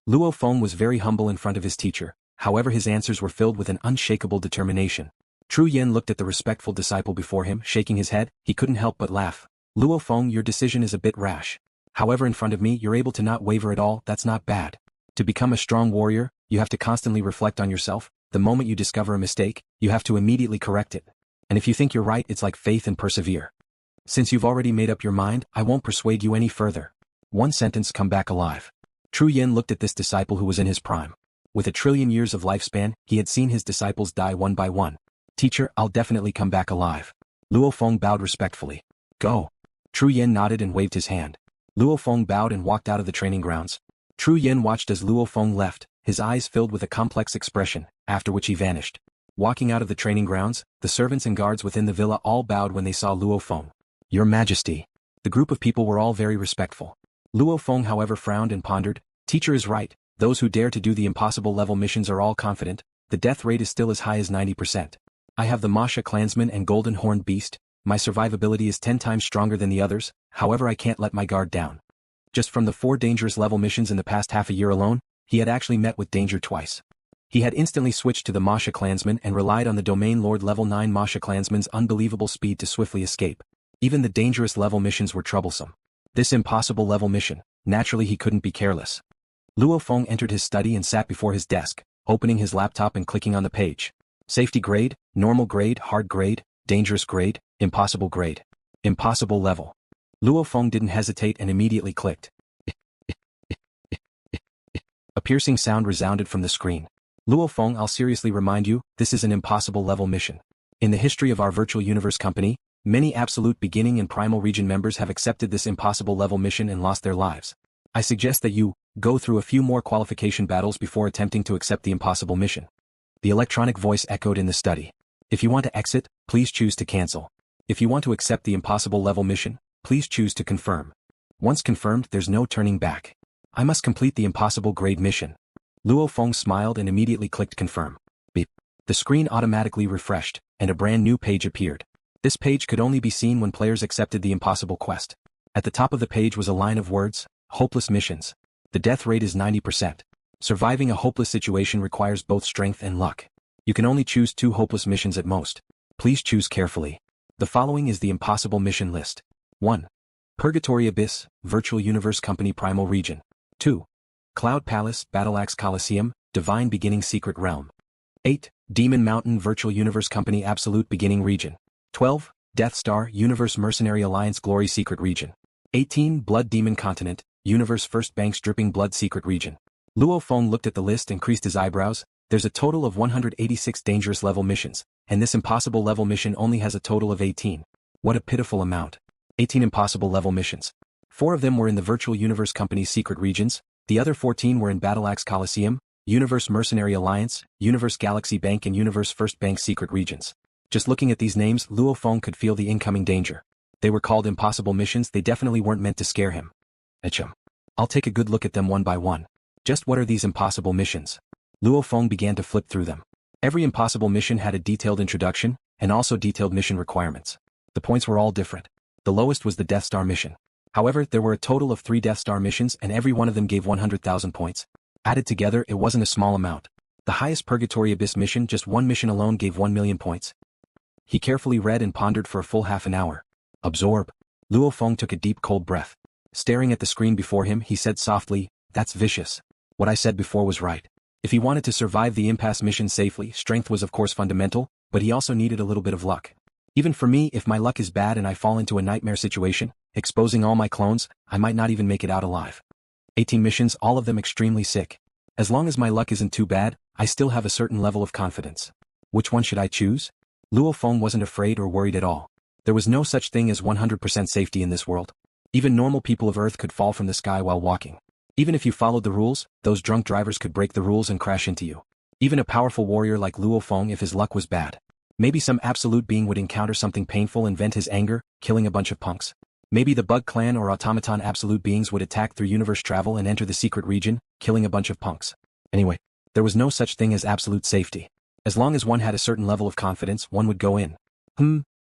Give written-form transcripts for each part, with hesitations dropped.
Luo Feng was very humble in front of his teacher, however his answers were filled with an unshakable determination. Tru Yen looked at the respectful disciple before him, shaking his head. He couldn't help but laugh. Luo Feng, your decision is a bit rash. However, in front of me you're able to not waver at all. That's not bad. To become a strong warrior, you have to constantly reflect on yourself. The moment you discover a mistake, you have to immediately correct it. And if you think you're right, it's like faith and persevere. Since you've already made up your mind, I won't persuade you any further. One sentence: come back alive. Tru Yen looked at this disciple who was in his prime. With 1,000,000,000,000 years of lifespan, he had seen his disciples die one by one. Teacher, I'll definitely come back alive. Luo Feng bowed respectfully. Go. Tru Yen nodded and waved his hand. Luo Feng bowed and walked out of the training grounds. Tru Yen watched as Luo Feng left, his eyes filled with a complex expression, after which he vanished. Walking out of the training grounds, the servants and guards within the villa all bowed when they saw Luo Feng. Your Majesty. The group of people were all very respectful. Luo Feng however frowned and pondered. Teacher is right, those who dare to do the impossible level missions are all confident. The death rate is still as high as 90%. I have the Masha Clansman and Golden Horned Beast. My survivability is 10 times stronger than the others, however I can't let my guard down. Just from the 4 dangerous level missions in the past half a year alone, he had actually met with danger twice. He had instantly switched to the Masha Clansman and relied on the Domain Lord level 9 Masha Clansman's unbelievable speed to swiftly escape. Even the dangerous level missions were troublesome. This impossible level mission, naturally he couldn't be careless. Luo Feng entered his study and sat before his desk, opening his laptop and clicking on the page. Safety grade, normal grade, hard grade, dangerous grade, impossible grade. Impossible level. Luo Feng didn't hesitate and immediately clicked. A piercing sound resounded from the screen. Luo Feng, I'll seriously remind you, this is an impossible level mission. In the history of our virtual universe company, many absolute beginning and primal region members have accepted this impossible level mission and lost their lives. I suggest that you go through a few more qualification battles before attempting to accept the impossible mission. The electronic voice echoed in the study. If you want to exit, please choose to cancel. If you want to accept the impossible level mission, please choose to confirm. Once confirmed, there's no turning back. I must complete the impossible grade mission. Luo Feng smiled and immediately clicked confirm. Beep. The screen automatically refreshed, and a brand new page appeared. This page could only be seen when players accepted the impossible quest. At the top of the page was a line of words, hopeless missions. The death rate is 90%. Surviving a hopeless situation requires both strength and luck. You can only choose 2 hopeless missions at most. Please choose carefully. The following is the impossible mission list. 1. Purgatory Abyss, Virtual Universe Company Primal Region. 2. Cloud Palace, Battleaxe Coliseum, Divine Beginning Secret Realm. 8. Demon Mountain Virtual Universe Company Absolute Beginning Region. 12. Death Star, Universe Mercenary Alliance Glory Secret Region. 18. Blood Demon Continent, Universe First Banks Dripping Blood Secret Region. Luo Feng looked at the list and creased his eyebrows. There's a total of 186 dangerous level missions, and this impossible level mission only has a total of 18. What a pitiful amount. 18 impossible level missions. 4 of them were in the Virtual Universe Company's secret regions, the other 14 were in Battleaxe Coliseum, Universe Mercenary Alliance, Universe Galaxy Bank and Universe First Bank secret regions. Just looking at these names, Luo Feng could feel the incoming danger. They were called impossible missions, they definitely weren't meant to scare him. Achum. I'll take a good look at them one by one. Just what are these impossible missions? Luo Feng began to flip through them. Every impossible mission had a detailed introduction, and also detailed mission requirements. The points were all different. The lowest was the Death Star mission. However, there were a total of 3 Death Star missions and every one of them gave 100,000 points. Added together, it wasn't a small amount. The highest Purgatory Abyss mission, just one mission alone gave 1,000,000 points. He carefully read and pondered for a full half an hour. Absorb. Luo Feng took a deep cold breath. Staring at the screen before him, he said softly, that's vicious. What I said before was right. If he wanted to survive the impasse mission safely, strength was of course fundamental, but he also needed a little bit of luck. Even for me, if my luck is bad and I fall into a nightmare situation, exposing all my clones, I might not even make it out alive. 18 missions, all of them extremely sick. As long as my luck isn't too bad, I still have a certain level of confidence. Which one should I choose? Luo Feng wasn't afraid or worried at all. There was no such thing as 100% safety in this world. Even normal people of Earth could fall from the sky while walking. Even if you followed the rules, those drunk drivers could break the rules and crash into you. Even a powerful warrior like Luo Feng, if his luck was bad. Maybe some absolute being would encounter something painful and vent his anger, killing a bunch of punks. Maybe the Bug Clan or Automaton absolute beings would attack through universe travel and enter the secret region, killing a bunch of punks. Anyway, there was no such thing as absolute safety. As long as one had a certain level of confidence, one would go in.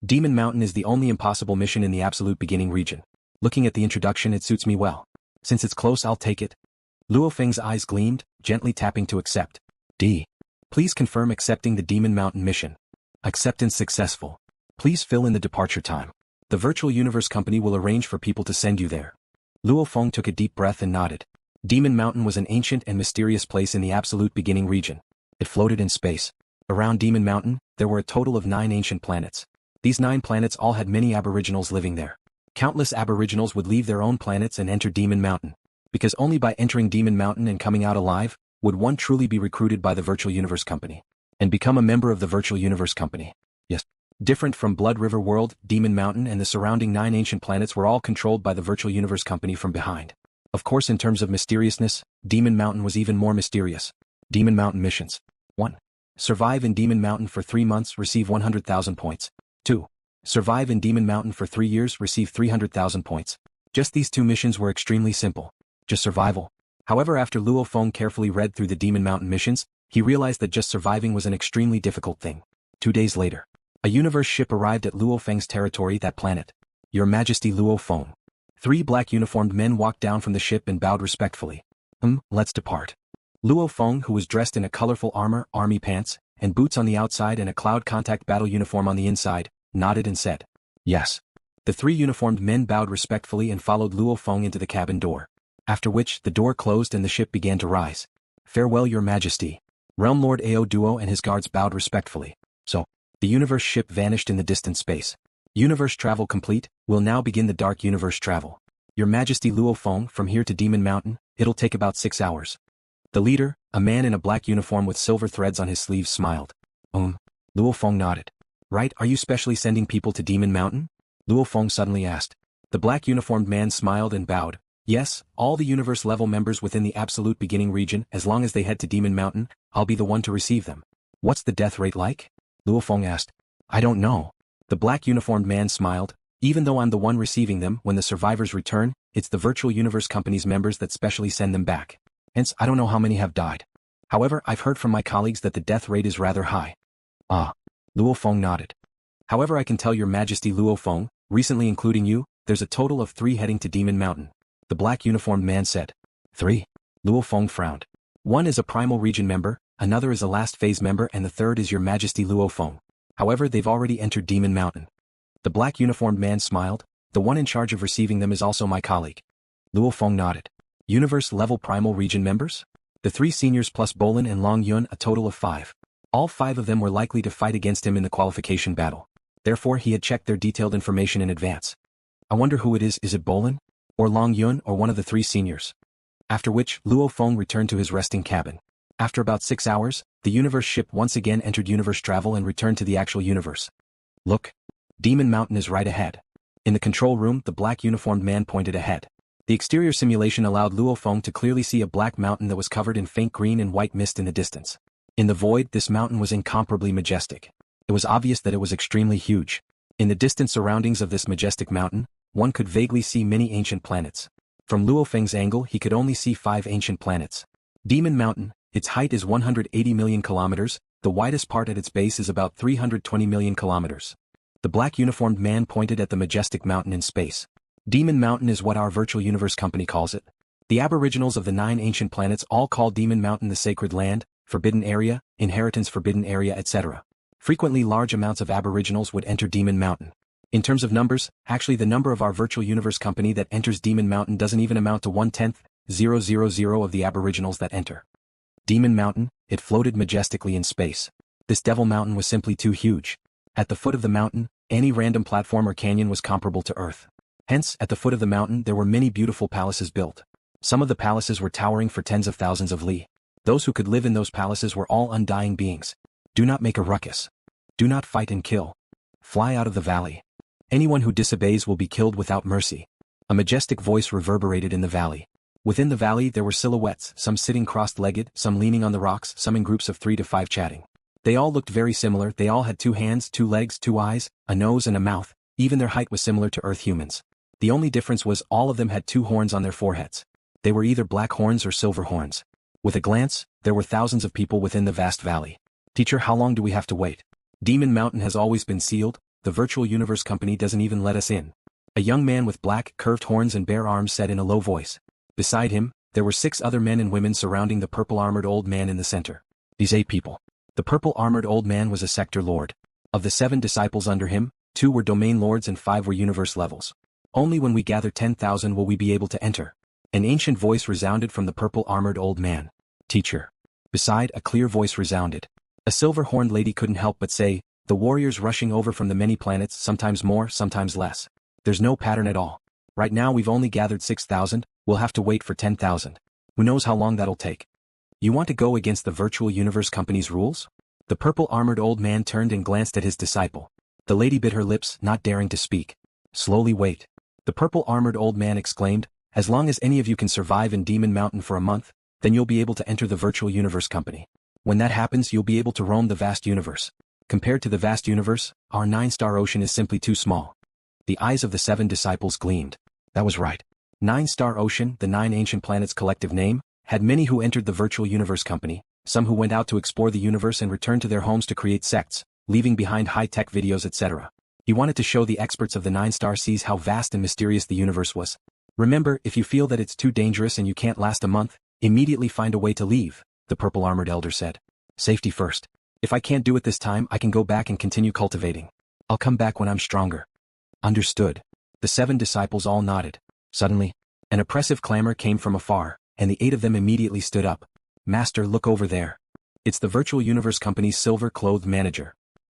Demon Mountain is the only impossible mission in the absolute beginning region. Looking at the introduction, it suits me well. Since it's close, I'll take it. LuoFeng's eyes gleamed, gently tapping to accept. D. Please confirm accepting the Demon Mountain mission. Acceptance successful. Please fill in the departure time. The Virtual Universe Company will arrange for people to send you there. Luo Feng took a deep breath and nodded. Demon Mountain was an ancient and mysterious place in the absolute beginning region. It floated in space. Around Demon Mountain, there were a total of 9 ancient planets. These 9 planets all had many aboriginals living there. Countless aboriginals would leave their own planets and enter Demon Mountain. Because only by entering Demon Mountain and coming out alive, would one truly be recruited by the Virtual Universe Company. And become a member of the Virtual Universe Company. Yes. Different from Blood River World, Demon Mountain and the surrounding 9 ancient planets were all controlled by the Virtual Universe Company from behind. Of course, in terms of mysteriousness, Demon Mountain was even more mysterious. Demon Mountain missions. 1. Survive in Demon Mountain for 3 months, receive 100,000 points. 2. Survive in Demon Mountain for 3 years, receive 300,000 points. Just these 2 missions were extremely simple. Just survival. However, after Luo Feng carefully read through the Demon Mountain missions, he realized that just surviving was an extremely difficult thing. 2 days later, a universe ship arrived at Luo Feng's territory, that planet. Your Majesty Luo Feng. 3 black uniformed men walked down from the ship and bowed respectfully. Let's depart. Luo Feng, who was dressed in a colorful armor, army pants, and boots on the outside and a cloud contact battle uniform on the inside, nodded and said, yes. The 3 uniformed men bowed respectfully and followed Luo Feng into the cabin door. After which, the door closed and the ship began to rise. Farewell, Your Majesty. Realm Lord Ao Duo and his guards bowed respectfully. So, the universe ship vanished in the distant space. Universe travel complete, we'll now begin the dark universe travel. Your Majesty Luo Feng, from here to Demon Mountain, it'll take about 6 hours. The leader, a man in a black uniform with silver threads on his sleeves, smiled. Luo Feng nodded. Right, are you specially sending people to Demon Mountain? Luo Feng suddenly asked. The black uniformed man smiled and bowed. Yes, all the universe level members within the absolute beginning region, as long as they head to Demon Mountain, I'll be the one to receive them. What's the death rate like? Luo Feng asked. I don't know. The black uniformed man smiled. Even though I'm the one receiving them, when the survivors return, it's the Virtual Universe Company's members that specially send them back. Hence, I don't know how many have died. However, I've heard from my colleagues that the death rate is rather high. Luo Feng nodded. However, I can tell Your Majesty Luo Feng, recently including you, there's a total of 3 heading to Demon Mountain. The black uniformed man said. 3? Luo Feng frowned. 1 is a Primal Region member, another is a last phase member, and the 3rd is Your Majesty Luo Feng. However, they've already entered Demon Mountain. The black uniformed man smiled. The one in charge of receiving them is also my colleague. Luo Feng nodded. Universe-level Primal Region members? The 3 seniors plus Bolin and Long Yun, a total of 5. All 5 of them were likely to fight against him in the qualification battle. Therefore, he had checked their detailed information in advance. I wonder who it is it Bolin? Or Long Yun, or one of the 3 seniors? After which, Luo Feng returned to his resting cabin. After about 6 hours, the universe ship once again entered universe travel and returned to the actual universe. Look. Demon Mountain is right ahead. In the control room, the black uniformed man pointed ahead. The exterior simulation allowed Luo Feng to clearly see a black mountain that was covered in faint green and white mist in the distance. In the void, this mountain was incomparably majestic. It was obvious that it was extremely huge. In the distant surroundings of this majestic mountain, one could vaguely see many ancient planets. From Luo Feng's angle, he could only see 5 ancient planets. Demon Mountain, its height is 180 million kilometers, the widest part at its base is about 320 million kilometers. The black uniformed man pointed at the majestic mountain in space. Demon Mountain is what our Virtual Universe Company calls it. The aboriginals of the 9 ancient planets all call Demon Mountain the Sacred Land, Forbidden Area, Inheritance Forbidden Area, etc. Frequently large amounts of aboriginals would enter Demon Mountain. In terms of numbers, actually the number of our Virtual Universe Company that enters Demon Mountain doesn't even amount to 1/10,000 of the aboriginals that enter. Demon Mountain, it floated majestically in space. This Devil Mountain was simply too huge. At the foot of the mountain, any random platform or canyon was comparable to Earth. Hence, at the foot of the mountain there were many beautiful palaces built. Some of the palaces were towering for tens of thousands of li. Those who could live in those palaces were all undying beings. Do not make a ruckus. Do not fight and kill. Fly out of the valley. Anyone who disobeys will be killed without mercy. A majestic voice reverberated in the valley. Within the valley there were silhouettes, some sitting crossed-legged, some leaning on the rocks, some in groups of 3 to 5 chatting. They all looked very similar, they all had 2 hands, 2 legs, 2 eyes, a nose and a mouth, even their height was similar to Earth humans. The only difference was all of them had 2 horns on their foreheads. They were either black horns or silver horns. With a glance, there were thousands of people within the vast valley. Teacher, how long do we have to wait? Demon Mountain has always been sealed, the Virtual Universe Company doesn't even let us in. A young man with black, curved horns and bare arms said in a low voice. Beside him, There were 6 other men and women surrounding the purple-armored old man in the center. These 8 people. The purple-armored old man was a sector lord. Of the 7 disciples under him, 2 were domain lords and 5 were universe levels. Only when we gather 10,000 will we be able to enter. An ancient voice resounded from the purple-armored old man. Teacher. Beside, a clear voice resounded. A silver-horned lady couldn't help but say, the warriors rushing over from the many planets, sometimes more, sometimes less. There's no pattern at all. Right now we've only gathered 6,000, we'll have to wait for 10,000. Who knows how long that'll take? You want to go against the virtual universe company's rules? The purple-armored old man turned and glanced at his disciple. The lady bit her lips, not daring to speak. Slowly wait. The purple-armored old man exclaimed, as long as any of you can survive in Demon Mountain for a month, then you'll be able to enter the virtual universe company. When that happens you'll be able to roam the vast universe. Compared to the vast universe, our 9-star ocean is simply too small. The eyes of the 7 disciples gleamed. That was right. 9-star ocean, the 9 ancient planets' collective name, had many who entered the virtual universe company, some who went out to explore the universe and returned to their homes to create sects, leaving behind high-tech videos etc. He wanted to show the experts of the 9-star seas how vast and mysterious the universe was. Remember, if you feel that it's too dangerous and you can't last a month, immediately find a way to leave, the purple-armored elder said. Safety first. If I can't do it this time I can go back and continue cultivating. I'll come back when I'm stronger. Understood. The 7 disciples all nodded. Suddenly, an oppressive clamor came from afar, and the 8 of them immediately stood up. Master, look over there. It's the virtual universe company's silver-clothed manager.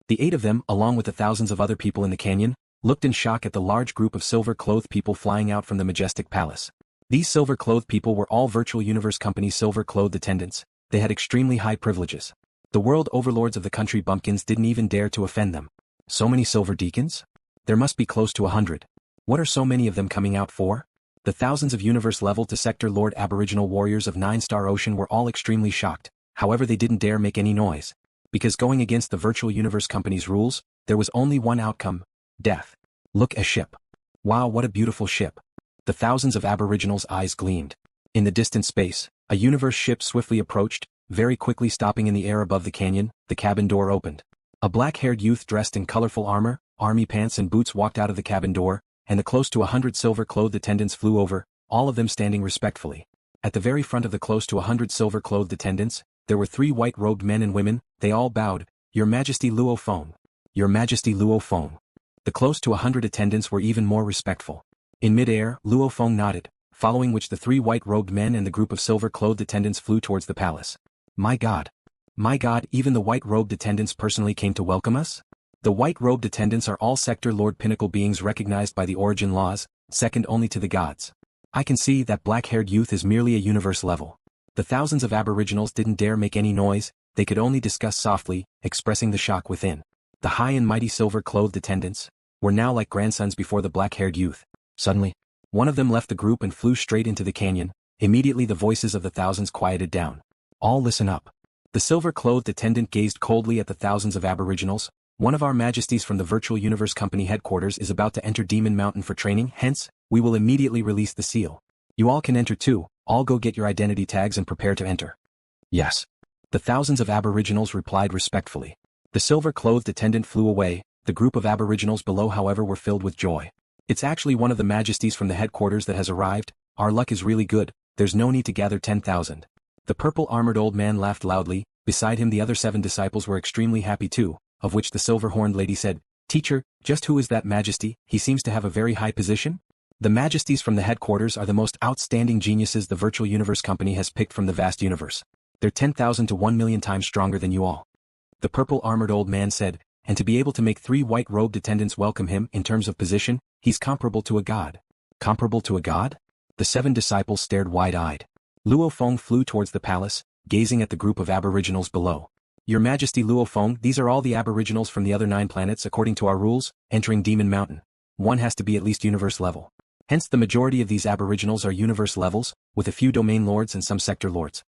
The 8 of them, along with the thousands of other people in the canyon, looked in shock at the large group of silver-clothed people flying out from the majestic palace. These silver-clothed people were all virtual universe company's silver-clothed attendants. They had extremely high privileges. The world overlords of the country bumpkins didn't even dare to offend them. So many silver deacons? There must be close to 100. What are so many of them coming out for? The thousands of universe-level to sector lord aboriginal warriors of 9-star ocean were all extremely shocked. However, they didn't dare make any noise. Because going against the virtual universe company's rules, there was only one outcome: death. Look, a ship. Wow, what a beautiful ship. The thousands of aboriginals' eyes gleamed. In the distant space, a universe ship swiftly approached, very quickly stopping in the air above the canyon. The cabin door opened. A black-haired youth dressed in colorful armor, army pants and boots walked out of the cabin door, and the close to 100 silver-clothed attendants flew over, all of them standing respectfully. At the very front of the close to 100 silver-clothed attendants, there were 3 white-robed men and women. They all bowed. Your Majesty Luo Feng. Your Majesty Luo Feng. The close to 100 attendants were even more respectful. In mid-air, Luo Feng nodded, following which the 3 white-robed men and the group of silver-clothed attendants flew towards the palace. My God, even the white-robed attendants personally came to welcome us? The white-robed attendants are all sector lord pinnacle beings recognized by the origin laws, second only to the gods. I can see that black-haired youth is merely a universe level. The thousands of aboriginals didn't dare make any noise, they could only discuss softly, expressing the shock within. The high and mighty silver-clothed attendants were now like grandsons before the black-haired youth. Suddenly, one of them left the group and flew straight into the canyon. Immediately the voices of the thousands quieted down. All listen up. The silver-clothed attendant gazed coldly at the thousands of aboriginals. One of our majesties from the Virtual Universe Company headquarters is about to enter Demon Mountain for training, hence, we will immediately release the seal. You all can enter too, all go get your identity tags and prepare to enter. Yes. The thousands of aboriginals replied respectfully. The silver-clothed attendant flew away. The group of aboriginals below however were filled with joy. It's actually one of the majesties from the headquarters that has arrived. Our luck is really good, there's no need to gather 10,000. The purple-armored old man laughed loudly. Beside him the other 7 disciples were extremely happy too, of which the silver-horned lady said, Teacher, just who is that majesty? He seems to have a very high position? The majesties from the headquarters are the most outstanding geniuses the Virtual Universe Company has picked from the vast universe. They're 10,000 to 1,000,000 times stronger than you all. The purple-armored old man said, and to be able to make 3 white-robed attendants welcome him in terms of position, he's comparable to a god. Comparable to a god? The 7 disciples stared wide-eyed. Luo Feng flew towards the palace, gazing at the group of aboriginals below. Your Majesty Luo Feng, these are all the aboriginals from the other 9 planets according to our rules, entering Demon Mountain. One has to be at least universe level. Hence the majority of these aboriginals are universe levels, with a few domain lords and some sector lords.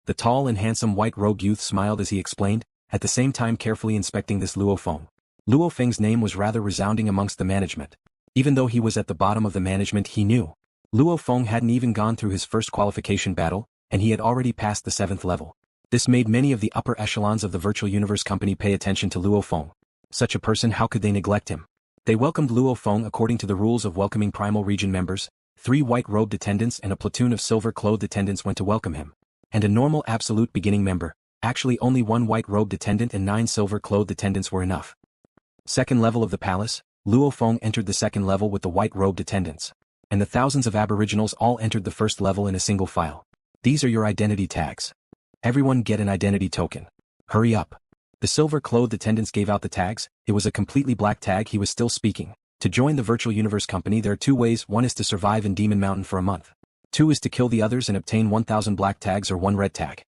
The tall and handsome white-robed youth smiled as he explained, at the same time carefully inspecting this Luo Feng. Luo Feng's name was rather resounding amongst the management. Even though he was at the bottom of the management he knew. Luo Feng hadn't even gone through his first qualification battle, and he had already passed the 7th level. This made many of the upper echelons of the Virtual Universe Company pay attention to Luo Feng. Such a person, how could they neglect him? They welcomed Luo Feng according to the rules of welcoming Primal Region members. 3 white-robed attendants and a platoon of silver-clothed attendants went to welcome him. And a normal absolute beginning member, actually only 1 white-robed attendant and 9 silver-clothed attendants were enough. Second level of the palace, Luo Feng entered the second level with the white-robed attendants. And the thousands of aboriginals all entered the first level in a single file. These are your identity tags. Everyone get an identity token. Hurry up. The silver-clothed attendants gave out the tags. It was a completely black tag. He was still speaking. To join the virtual universe company there are 2 ways. 1 is to survive in Demon Mountain for a month. 2 is to kill the others and obtain 1000 black tags or 1 red tag.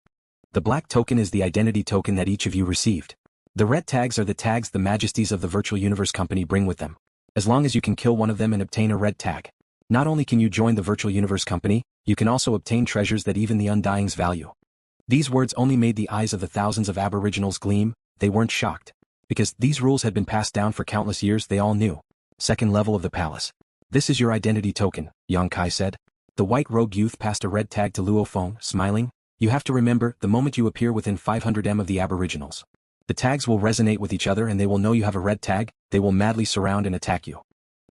The black token is the identity token that each of you received. The red tags are the tags the majesties of the virtual universe company bring with them. As long as you can kill one of them and obtain a red tag. Not only can you join the virtual universe company, you can also obtain treasures that even the Undying's value. These words only made the eyes of the thousands of aboriginals gleam. They weren't shocked. Because these rules had been passed down for countless years, they all knew. Second level of the palace. This is your identity token, Yang Kai said. The white-robed youth passed a red tag to Luo Feng, smiling. You have to remember, the moment you appear within 500 m of the aboriginals, the tags will resonate with each other and they will know you have a red tag. They will madly surround and attack you.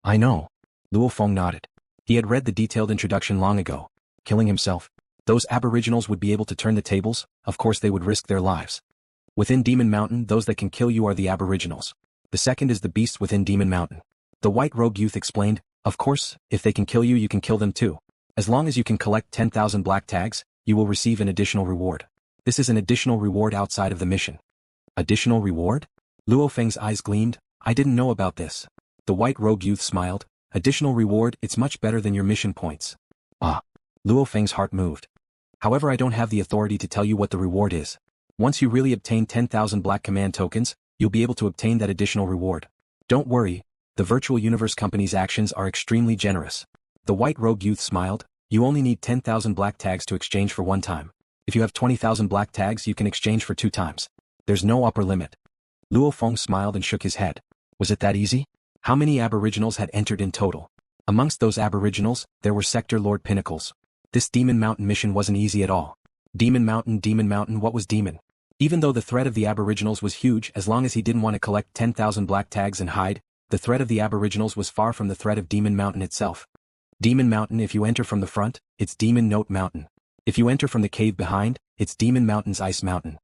I know. Luo Feng nodded. He had read the detailed introduction long ago. Killing himself. Those aboriginals would be able to turn the tables. Of course they would risk their lives. Within Demon Mountain, those that can kill you are the aboriginals. The second is the beasts within Demon Mountain. The white-robed youth explained, of course, if they can kill you, you can kill them too. As long as you can collect 10,000 black tags, you will receive an additional reward. This is an additional reward outside of the mission. Additional reward? Luo Feng's eyes gleamed. I didn't know about this. The white-robed youth smiled. Additional reward, it's much better than your mission points. Ah. Luo Feng's heart moved. However, I don't have the authority to tell you what the reward is. Once you really obtain 10,000 black command tokens, you'll be able to obtain that additional reward. Don't worry, the virtual universe company's actions are extremely generous. The white-robed youth smiled. You only need 10,000 black tags to exchange for 1 time. If you have 20,000 black tags, you can exchange for 2 times. There's no upper limit. Luo Feng smiled and shook his head. Was it that easy? How many aboriginals had entered in total? Amongst those aboriginals, there were Sector Lord Pinnacles. This Demon Mountain mission wasn't easy at all. Demon Mountain, what was demon? Even though the threat of the aboriginals was huge, as long as he didn't want to collect 10,000 black tags and hide, the threat of the aboriginals was far from the threat of Demon Mountain itself. Demon Mountain, if you enter from the front, it's Demon Note Mountain. If you enter from the cave behind, it's Demon Mountain's Ice Mountain.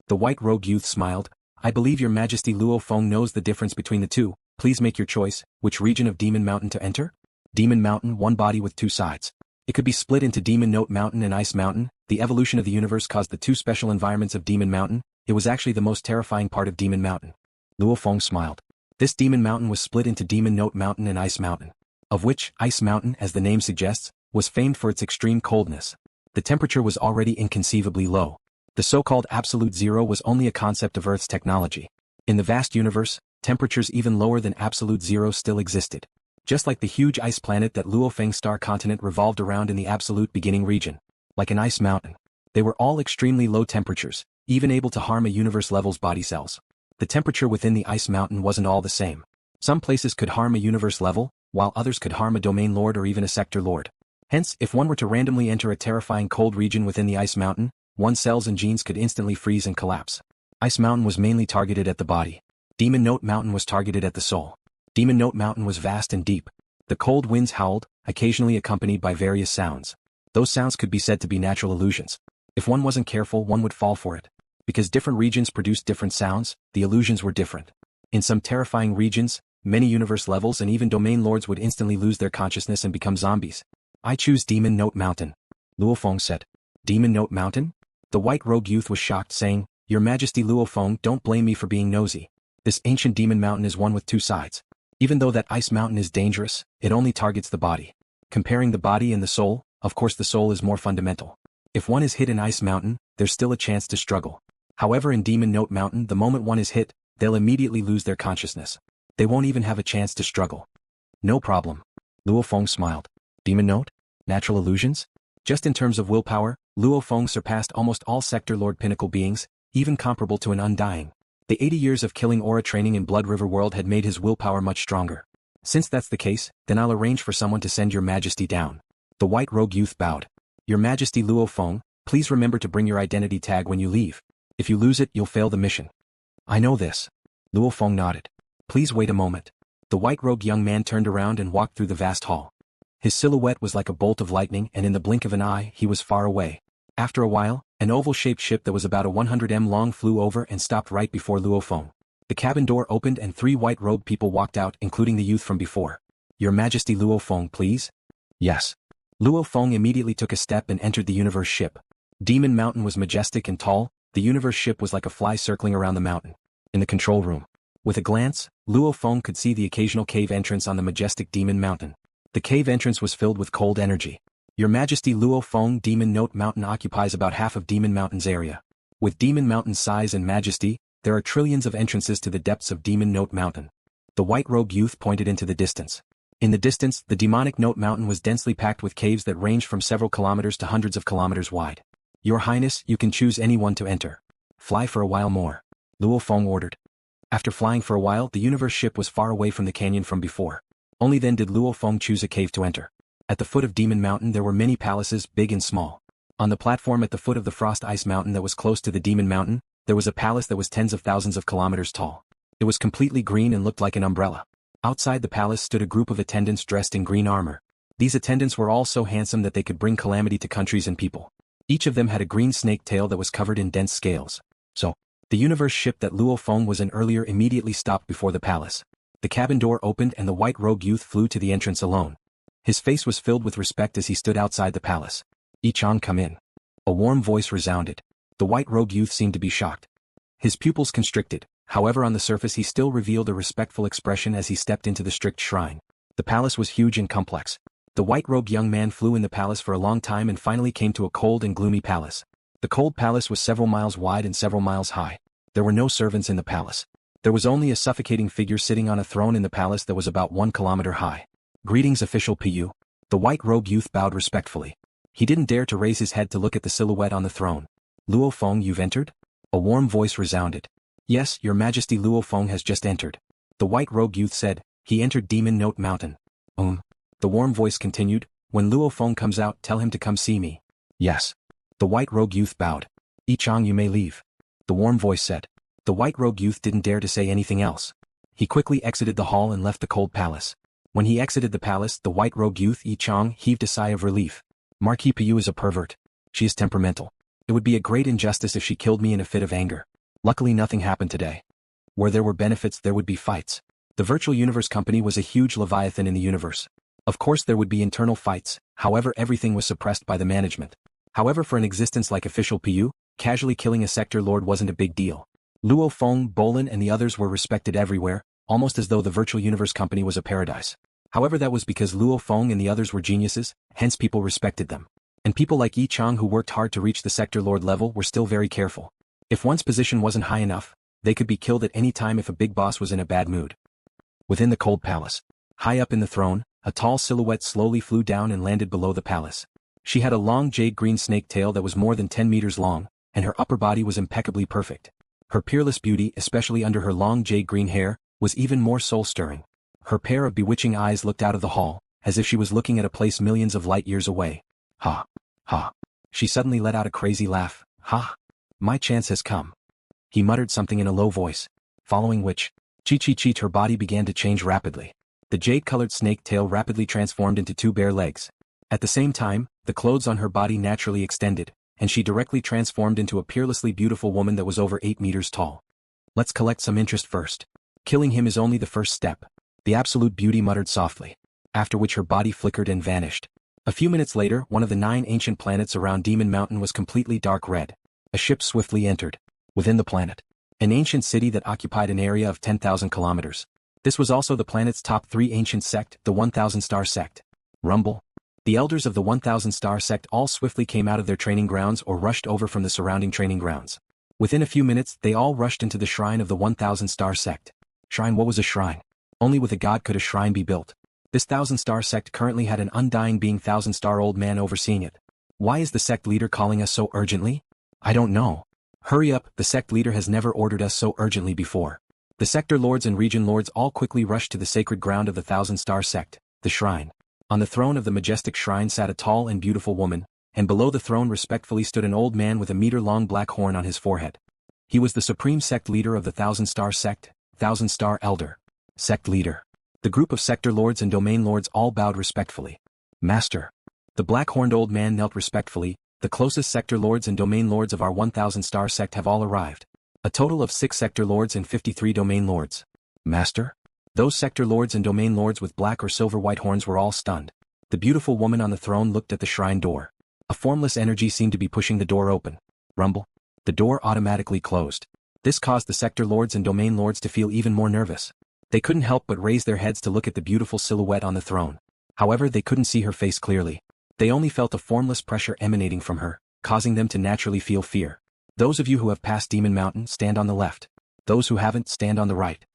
The white-robed youth smiled. I believe your majesty Luo Feng knows the difference between the two. Please make your choice. Which region of Demon Mountain to enter? Demon Mountain, one body with 2 sides. It could be split into Demon Note Mountain and Ice Mountain. The evolution of the universe caused the 2 special environments of Demon Mountain. It was actually the most terrifying part of Demon Mountain. Luo Feng smiled. This Demon Mountain was split into Demon Note Mountain and Ice Mountain. Of which, Ice Mountain, as the name suggests, was famed for its extreme coldness. The temperature was already inconceivably low. The so-called absolute zero was only a concept of Earth's technology. In the vast universe, temperatures even lower than absolute zero still existed. Just like the huge ice planet that LuoFeng star continent revolved around in the absolute beginning region. Like an ice mountain. They were all extremely low temperatures, even able to harm a universe level's body cells. The temperature within the ice mountain wasn't all the same. Some places could harm a universe level, while others could harm a domain lord or even a sector lord. Hence, if one were to randomly enter a terrifying cold region within the ice mountain, one's cells and genes could instantly freeze and collapse. Ice Mountain was mainly targeted at the body. Demon Note Mountain was targeted at the soul. Demon Note Mountain was vast and deep. The cold winds howled, occasionally accompanied by various sounds. Those sounds could be said to be natural illusions. If one wasn't careful, one would fall for it. Because different regions produced different sounds, the illusions were different. In some terrifying regions, many universe levels and even domain lords would instantly lose their consciousness and become zombies. I choose Demon Note Mountain. Luo Feng said. Demon Note Mountain? The white-robed youth was shocked, saying, Your Majesty Luo Feng, don't blame me for being nosy. This ancient demon mountain is one with 2 sides. Even though that ice mountain is dangerous, it only targets the body. Comparing the body and the soul, of course the soul is more fundamental. If one is hit in Ice Mountain, there's still a chance to struggle. However, in Demon Note Mountain, the moment one is hit, they'll immediately lose their consciousness. They won't even have a chance to struggle. No problem. Luo Feng smiled. Demon Note? Natural illusions? Just in terms of willpower, Luo Feng surpassed almost all Sector Lord Pinnacle beings, even comparable to an Undying. The 80 years of killing aura training in Blood River World had made his willpower much stronger. Since that's the case, then I'll arrange for someone to send your majesty down. The white rogue youth bowed. Your majesty Luo Feng, please remember to bring your identity tag when you leave. If you lose it, you'll fail the mission. I know this. Luo Feng nodded. Please wait a moment. The white rogue young man turned around and walked through the vast hall. His silhouette was like a bolt of lightning, and in the blink of an eye he was far away. After a while, an oval-shaped ship that was about a 100 m long flew over and stopped right before Luo Feng. The cabin door opened and 3 white-robed people walked out, including the youth from before. "Your Majesty, Luo Feng, please?" "Yes." Luo Feng immediately took a step and entered the universe ship. Demon Mountain was majestic and tall. The universe ship was like a fly circling around the mountain. In the control room, with a glance, Luo Feng could see the occasional cave entrance on the majestic Demon Mountain. The cave entrance was filled with cold energy. "Your Majesty, Luo Feng, Demon Note Mountain occupies about half of Demon Mountain's area. With Demon Mountain's size and majesty, there are trillions of entrances to the depths of Demon Note Mountain." The white-robed youth pointed into the distance. In the distance, the demonic Note Mountain was densely packed with caves that ranged from several kilometers to hundreds of kilometers wide. "Your Highness, you can choose anyone to enter. Fly for a while more," Luo Feng ordered. After flying for a while, the universe ship was far away from the canyon from before. Only then did Luo Feng choose a cave to enter. At the foot of Demon Mountain there were many palaces, big and small. On the platform at the foot of the Frost Ice Mountain that was close to the Demon Mountain, there was a palace that was tens of thousands of kilometers tall. It was completely green and looked like an umbrella. Outside the palace stood a group of attendants dressed in green armor. These attendants were all so handsome that they could bring calamity to countries and people. Each of them had a green snake tail that was covered in dense scales. So, the universe ship that Luo Feng was in earlier immediately stopped before the palace. The cabin door opened and the white-robed youth flew to the entrance alone. His face was filled with respect as he stood outside the palace. "Yichang, come in." A warm voice resounded. The white-robed youth seemed to be shocked. His pupils constricted, however on the surface he still revealed a respectful expression as he stepped into the strict shrine. The palace was huge and complex. The white-robed young man flew in the palace for a long time and finally came to a cold and gloomy palace. The cold palace was several miles wide and several miles high. There were no servants in the palace. There was only a suffocating figure sitting on a throne in the palace that was about 1 kilometer high. "Greetings, official Pu." The white-robed youth bowed respectfully. He didn't dare to raise his head to look at the silhouette on the throne. "Luo Feng, you've entered?" A warm voice resounded. "Yes, Your Majesty, Luo Feng has just entered." The white-robed youth said. "He entered Demon Note Mountain." The warm voice continued. "When Luo Feng comes out, tell him to come see me." "Yes." The white-robed youth bowed. "Yichang, you may leave," the warm voice said. The white-robed youth didn't dare to say anything else. He quickly exited the hall and left the cold palace. When he exited the palace, the white-robed youth Yichang heaved a sigh of relief. "Marquis Pu is a pervert. She is temperamental. It would be a great injustice if she killed me in a fit of anger. Luckily nothing happened today. Where there were benefits there would be fights." The Virtual Universe Company was a huge leviathan in the universe. Of course there would be internal fights, however everything was suppressed by the management. However, for an existence like official Pu, casually killing a sector lord wasn't a big deal. Luo Feng, Bolin and the others were respected everywhere, almost as though the Virtual Universe Company was a paradise. However, that was because Luo Feng and the others were geniuses, hence people respected them. And people like Yi Chang who worked hard to reach the sector lord level were still very careful. If one's position wasn't high enough, they could be killed at any time if a big boss was in a bad mood. Within the cold palace, high up in the throne, a tall silhouette slowly flew down and landed below the palace. She had a long jade-green snake tail that was more than 10 meters long, and her upper body was impeccably perfect. Her peerless beauty, especially under her long jade-green hair, was even more soul-stirring. Her pair of bewitching eyes looked out of the hall, as if she was looking at a place millions of light years away. "Ha! Ha!" She suddenly let out a crazy laugh. "Ha! My chance has come." He muttered something in a low voice, following which, cheat, her body began to change rapidly. The jade-colored snake tail rapidly transformed into 2 bare legs. At the same time, the clothes on her body naturally extended, and she directly transformed into a peerlessly beautiful woman that was over 8 meters tall. "Let's collect some interest first. Killing him is only the first step," the absolute beauty muttered softly, after which her body flickered and vanished. A few minutes later, one of the 9 ancient planets around Demon Mountain was completely dark red. A ship swiftly entered. Within the planet, an ancient city that occupied an area of 10,000 kilometers. This was also the planet's top 3 ancient sect, the 1000 Star Sect. Rumble. The elders of the 1000 Star Sect all swiftly came out of their training grounds or rushed over from the surrounding training grounds. Within a few minutes, they all rushed into the shrine of the 1000 Star Sect. Shrine? What was a shrine? Only with a god could a shrine be built. This 1000 Star Sect currently had an undying being 1000-star-old man overseeing it. Why is the sect leader calling us so urgently? I don't know. Hurry up, the sect leader has never ordered us so urgently before. The sector lords and region lords all quickly rushed to the sacred ground of the 1000 Star Sect, the shrine. On the throne of the majestic shrine sat a tall and beautiful woman, and below the throne respectfully stood an old man with a meter-long black horn on his forehead. He was the supreme sect leader of the 1000 Star Sect, 1000 Star Elder. Sect leader. The group of sector lords and domain lords all bowed respectfully. Master. The black-horned old man knelt respectfully. The closest sector lords and domain lords of our 1000 Star Sect have all arrived. A total of 6 sector lords and 53 domain lords. Master? Those sector lords and domain lords with black or silver-white horns were all stunned. The beautiful woman on the throne looked at the shrine door. A formless energy seemed to be pushing the door open. Rumble. The door automatically closed. This caused the sector lords and domain lords to feel even more nervous. They couldn't help but raise their heads to look at the beautiful silhouette on the throne. However, they couldn't see her face clearly. They only felt a formless pressure emanating from her, causing them to naturally feel fear. Those of you who have passed Demon Mountain, stand on the left. Those who haven't, stand on the right.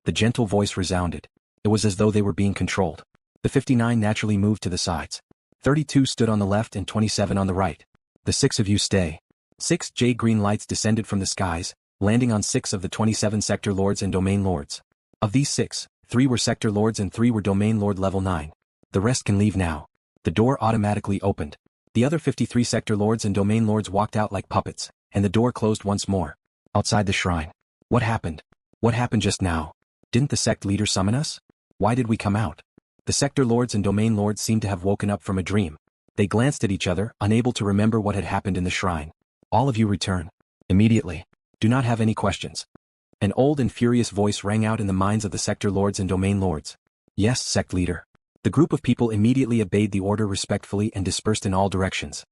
The gentle voice resounded. It was as though they were being controlled. The 59 naturally moved to the sides. 32 stood on the left and 27 on the right. The 6 of you stay. 6 jade green lights descended from the skies, landing on 6 of the 27 sector lords and domain lords. Of these 6, 3 were sector lords and 3 were domain lord level 9. The rest can leave now. The door automatically opened. The other 53 sector lords and domain lords walked out like puppets, and the door closed once more. Outside the shrine. What happened? What happened just now? Didn't the sect leader summon us? Why did we come out? The sector lords and domain lords seemed to have woken up from a dream. They glanced at each other, unable to remember what had happened in the shrine. All of you return. Immediately. Do not have any questions. An old and furious voice rang out in the minds of the sector lords and domain lords. Yes, sect leader. The group of people immediately obeyed the order respectfully and dispersed in all directions.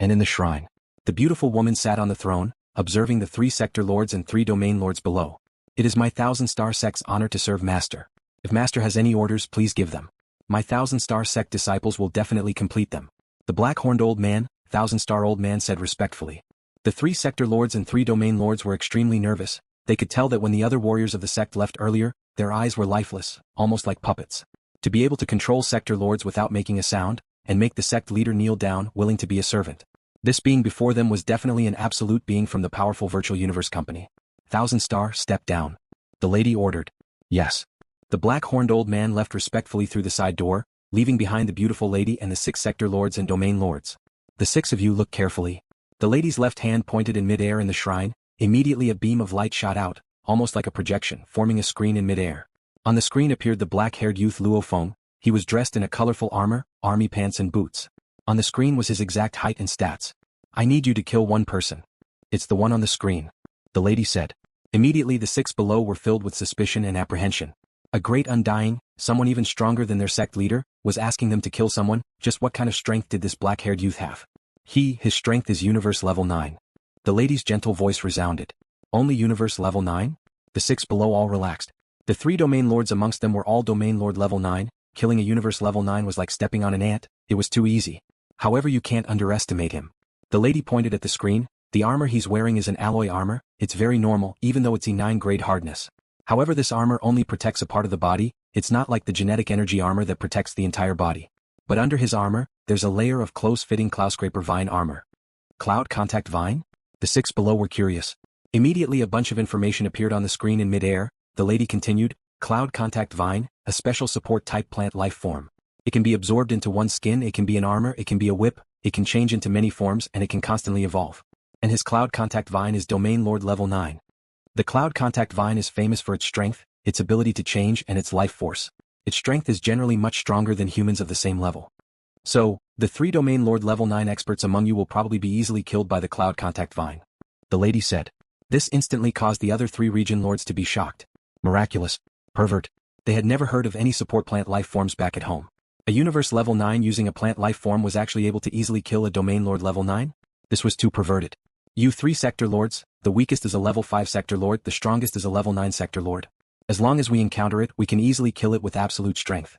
And in the shrine. The beautiful woman sat on the throne, observing the 3 sector lords and 3 domain lords below. It is my 1000 Star Sect's honor to serve Master. If Master has any orders, please give them. My 1000 Star Sect disciples will definitely complete them. The black-horned old man, 1000 Star old man said respectfully. The 3 sector lords and 3 domain lords were extremely nervous. They could tell that when the other warriors of the sect left earlier, their eyes were lifeless, almost like puppets. To be able to control sector lords without making a sound, and make the sect leader kneel down, willing to be a servant. This being before them was definitely an absolute being from the powerful virtual universe company. 1000 Star, step down. The lady ordered. Yes. The black-horned old man left respectfully through the side door, leaving behind the beautiful lady and the 6 sector lords and domain lords. The 6 of you look carefully. The lady's left hand pointed in midair in the shrine. Immediately a beam of light shot out, almost like a projection, forming a screen in midair. On the screen appeared the black-haired youth Luo Feng. He was dressed in a colorful armor, army pants and boots. On the screen was his exact height and stats. I need you to kill one person. It's the one on the screen. The lady said. Immediately the 6 below were filled with suspicion and apprehension. A great Undying, someone even stronger than their sect leader, was asking them to kill someone. Just what kind of strength did this black-haired youth have? His strength is universe level 9. The lady's gentle voice resounded. Only universe level 9? The 6 below all relaxed. The 3 domain lords amongst them were all domain lord level 9. Killing a universe level 9 was like stepping on an ant. It was too easy. However, you can't underestimate him. The lady pointed at the screen. The armor he's wearing is an alloy armor. It's very normal, even though it's E9 grade hardness. However, this armor only protects a part of the body. It's not like the genetic energy armor that protects the entire body. But under his armor, there's a layer of close-fitting cloud scraper vine armor. Cloud contact vine? The 6 below were curious. Immediately a bunch of information appeared on the screen in midair. The lady continued, Cloud contact vine, a special support type plant life form. It can be absorbed into one's skin, it can be an armor, it can be a whip, it can change into many forms, and it can constantly evolve. And his cloud contact vine is domain lord level 9. The cloud contact vine is famous for its strength, its ability to change, and its life force. Its strength is generally much stronger than humans of the same level. So, the 3 domain lord level 9 experts among you will probably be easily killed by the cloud contact vine. The lady said. This instantly caused the other 3 region lords to be shocked. Miraculous. Pervert. They had never heard of any support plant life forms back at home. A universe level 9 using a plant life form was actually able to easily kill a domain lord level 9? This was too perverted. You 3 sector lords, the weakest is a level 5 sector lord, the strongest is a level 9 sector lord. As long as we encounter it, we can easily kill it with absolute strength.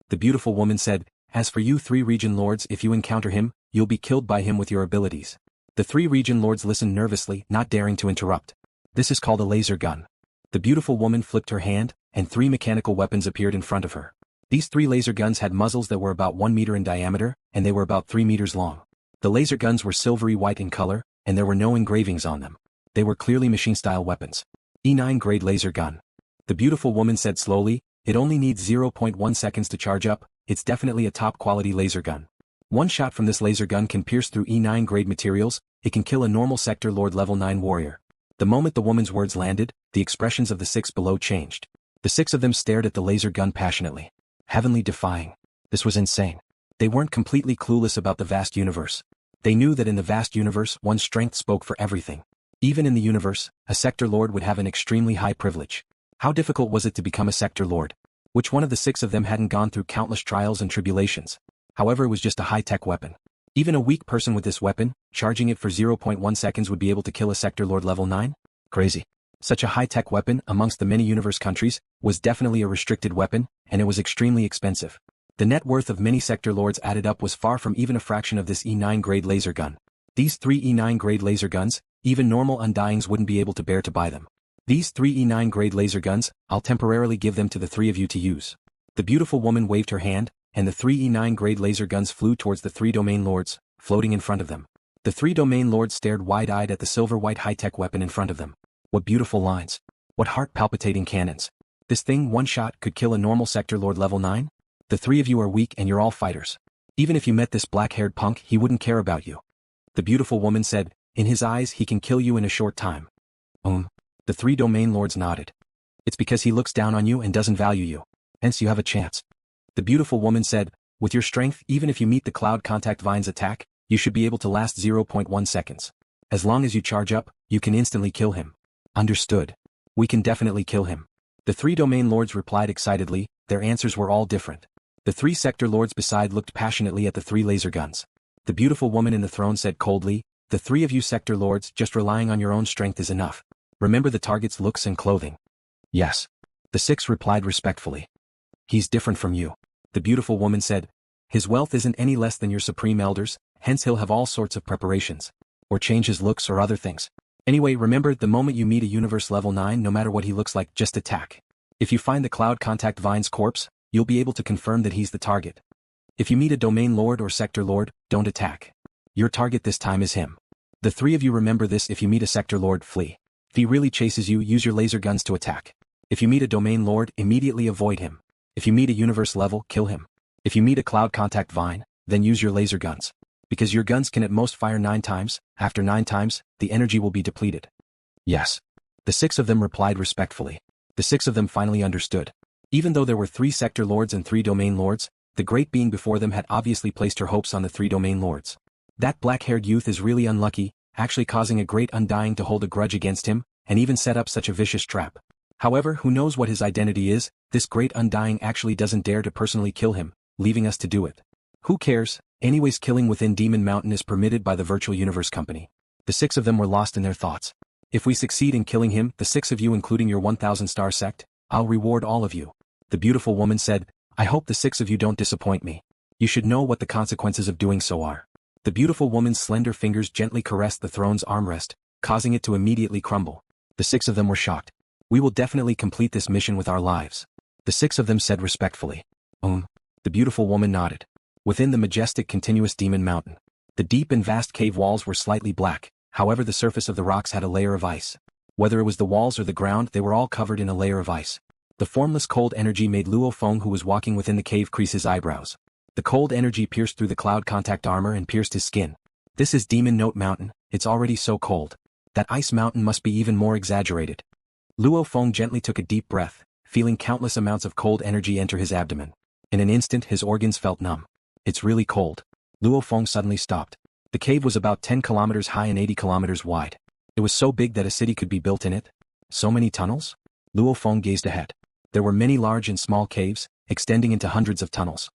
The beautiful woman said, as for you 3 region lords, if you encounter him, you'll be killed by him with your abilities. The 3 region lords listened nervously, not daring to interrupt. This is called a laser gun. The beautiful woman flipped her hand, and 3 mechanical weapons appeared in front of her. These 3 laser guns had muzzles that were about 1 meter in diameter, and they were about 3 meters long. The laser guns were silvery white in color, and there were no engravings on them. They were clearly machine-style weapons. E9 grade laser gun. The beautiful woman said slowly, it only needs 0.1 seconds to charge up, it's definitely a top-quality laser gun. One shot from this laser gun can pierce through E9 grade materials, it can kill a normal sector lord level 9 warrior. The moment the woman's words landed, the expressions of the 6 below changed. The 6 of them stared at the laser gun passionately. Heavenly defying. This was insane. They weren't completely clueless about the vast universe. They knew that in the vast universe one's strength spoke for everything. Even in the universe, a sector lord would have an extremely high privilege. How difficult was it to become a sector lord? Which one of the 6 of them hadn't gone through countless trials and tribulations? However, it was just a high-tech weapon. Even a weak person with this weapon, charging it for 0.1 seconds would be able to kill a sector lord level 9? Crazy. Such a high-tech weapon, amongst the many universe countries, was definitely a restricted weapon, and it was extremely expensive. The net worth of many sector lords added up was far from even a fraction of this E9 grade laser gun. These 3 E9 grade laser guns, even normal Undyings wouldn't be able to bear to buy them. These 3 E9 grade laser guns, I'll temporarily give them to the 3 of you to use. The beautiful woman waved her hand, and the 3 E9 grade laser guns flew towards the 3 domain lords, floating in front of them. The 3 domain lords stared wide-eyed at the silver-white high-tech weapon in front of them. What beautiful lines. What heart-palpitating cannons. This thing, one shot, could kill a normal sector lord level 9? The 3 of you are weak and you're all fighters. Even if you met this black-haired punk, he wouldn't care about you. The beautiful woman said, in his eyes he can kill you in a short time. The 3 domain lords nodded. It's because he looks down on you and doesn't value you. Hence you have a chance. The beautiful woman said, with your strength, even if you meet the cloud contact vine's attack, you should be able to last 0.1 seconds. As long as you charge up, you can instantly kill him. Understood. We can definitely kill him. The 3 domain lords replied excitedly, their answers were all different. The 3 sector lords beside looked passionately at the 3 laser guns. The beautiful woman in the throne said coldly, the 3 of you sector lords, just relying on your own strength is enough. Remember the target's looks and clothing. Yes. The 6 replied respectfully. He's different from you. The beautiful woman said, his wealth isn't any less than your supreme elders, hence he'll have all sorts of preparations. Or change his looks or other things. Anyway, remember, the moment you meet a universe level 9, no matter what he looks like, just attack. If you find the cloud contact vine's corpse, you'll be able to confirm that he's the target. If you meet a domain lord or sector lord, don't attack. Your target this time is him. The 3 of you remember this. If you meet a sector lord, flee. If he really chases you, use your laser guns to attack. If you meet a domain lord, immediately avoid him. If you meet a universe level, kill him. If you meet a cloud contact vine, then use your laser guns. Because your guns can at most fire 9 times, after 9 times, the energy will be depleted. Yes. The 6 of them replied respectfully. The 6 of them finally understood. Even though there were 3 sector lords and 3 domain lords, the great being before them had obviously placed her hopes on the 3 domain lords. That black-haired youth is really unlucky, actually causing a great Undying to hold a grudge against him, and even set up such a vicious trap. However, who knows what his identity is, this great Undying actually doesn't dare to personally kill him, leaving us to do it. Who cares? Anyways, killing within Demon Mountain is permitted by the Virtual Universe Company. The 6 of them were lost in their thoughts. If we succeed in killing him, the 6 of you including your 1000 Star Sect, I'll reward all of you. The beautiful woman said, I hope the 6 of you don't disappoint me. You should know what the consequences of doing so are. The beautiful woman's slender fingers gently caressed the throne's armrest, causing it to immediately crumble. The 6 of them were shocked. We will definitely complete this mission with our lives. The 6 of them said respectfully. The beautiful woman nodded. Within the majestic continuous Demon Mountain, the deep and vast cave walls were slightly black, however the surface of the rocks had a layer of ice. Whether it was the walls or the ground, they were all covered in a layer of ice. The formless cold energy made Luo Feng, who was walking within the cave, crease his eyebrows. The cold energy pierced through the cloud contact armor and pierced his skin. This is Demon Note Mountain, it's already so cold. That ice mountain must be even more exaggerated. Luo Feng gently took a deep breath, feeling countless amounts of cold energy enter his abdomen. In an instant his organs felt numb. It's really cold. Luo Feng suddenly stopped. The cave was about 10 kilometers high and 80 kilometers wide. It was so big that a city could be built in it. So many tunnels? Luo Feng gazed ahead. There were many large and small caves, extending into hundreds of tunnels.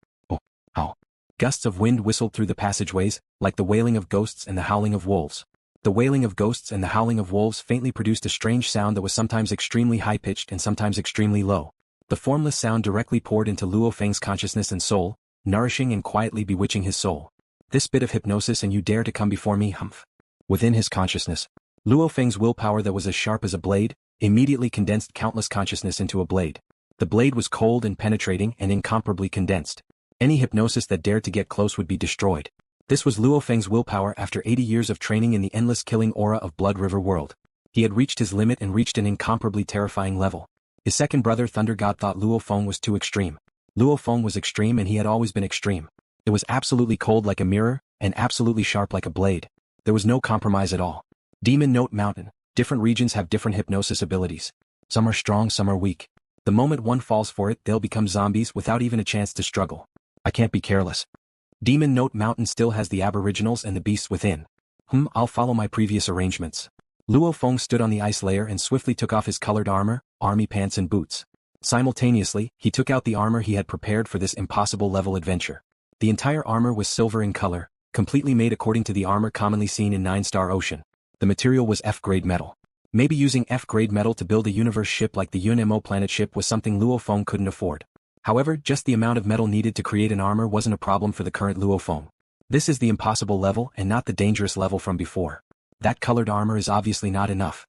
Oh. Gusts of wind whistled through the passageways, like the wailing of ghosts and the howling of wolves. The wailing of ghosts and the howling of wolves faintly produced a strange sound that was sometimes extremely high-pitched and sometimes extremely low. The formless sound directly poured into Luo Feng's consciousness and soul, nourishing and quietly bewitching his soul. This bit of hypnosis and you dare to come before me, humph. Within his consciousness, Luo Feng's willpower that was as sharp as a blade, immediately condensed countless consciousness into a blade. The blade was cold and penetrating and incomparably condensed. Any hypnosis that dared to get close would be destroyed. This was Luo Feng's willpower after 80 years of training in the endless killing aura of Blood River World. He had reached his limit and reached an incomparably terrifying level. His second brother Thunder God thought Luo Feng was too extreme. Luo Feng was extreme and he had always been extreme. It was absolutely cold like a mirror, and absolutely sharp like a blade. There was no compromise at all. Demon Note Mountain. Different regions have different hypnosis abilities. Some are strong, some are weak. The moment one falls for it, they'll become zombies without even a chance to struggle. I can't be careless. Demon Note Mountain still has the aboriginals and the beasts within. I'll follow my previous arrangements. Luo Feng stood on the ice layer and swiftly took off his colored armor, army pants and boots. Simultaneously, he took out the armor he had prepared for this impossible level adventure. The entire armor was silver in color, completely made according to the armor commonly seen in 9-Star Ocean. The material was F-grade metal. Maybe using F-grade metal to build a universe ship like the UNMO planet ship was something Luo Feng couldn't afford. However, just the amount of metal needed to create an armor wasn't a problem for the current Luo Feng. This is the impossible level and not the dangerous level from before. That colored armor is obviously not enough.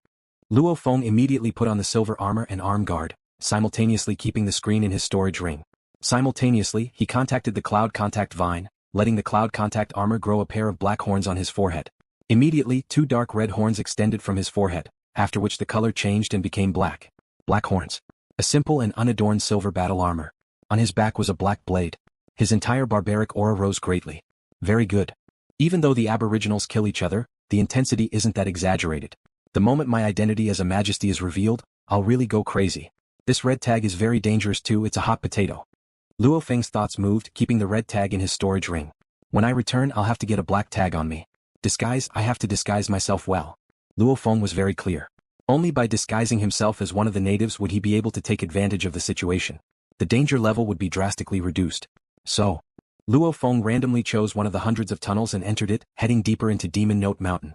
Luo Feng immediately put on the silver armor and arm guard, simultaneously keeping the screen in his storage ring. Simultaneously, he contacted the Cloud Contact Vine, letting the Cloud Contact armor grow a pair of black horns on his forehead. Immediately, 2 dark red horns extended from his forehead, after which the color changed and became black. Black horns. A simple and unadorned silver battle armor. On his back was a black blade. His entire barbaric aura rose greatly. Very good. Even though the aboriginals kill each other, the intensity isn't that exaggerated. The moment my identity as a majesty is revealed, I'll really go crazy. This red tag is very dangerous too, it's a hot potato. Luo Feng's thoughts moved, keeping the red tag in his storage ring. When I return, I'll have to get a black tag on me. Disguise, I have to disguise myself well. Luo Feng was very clear. Only by disguising himself as one of the natives would he be able to take advantage of the situation. The danger level would be drastically reduced. So, Luo Feng randomly chose one of the hundreds of tunnels and entered it, heading deeper into Demon Note Mountain.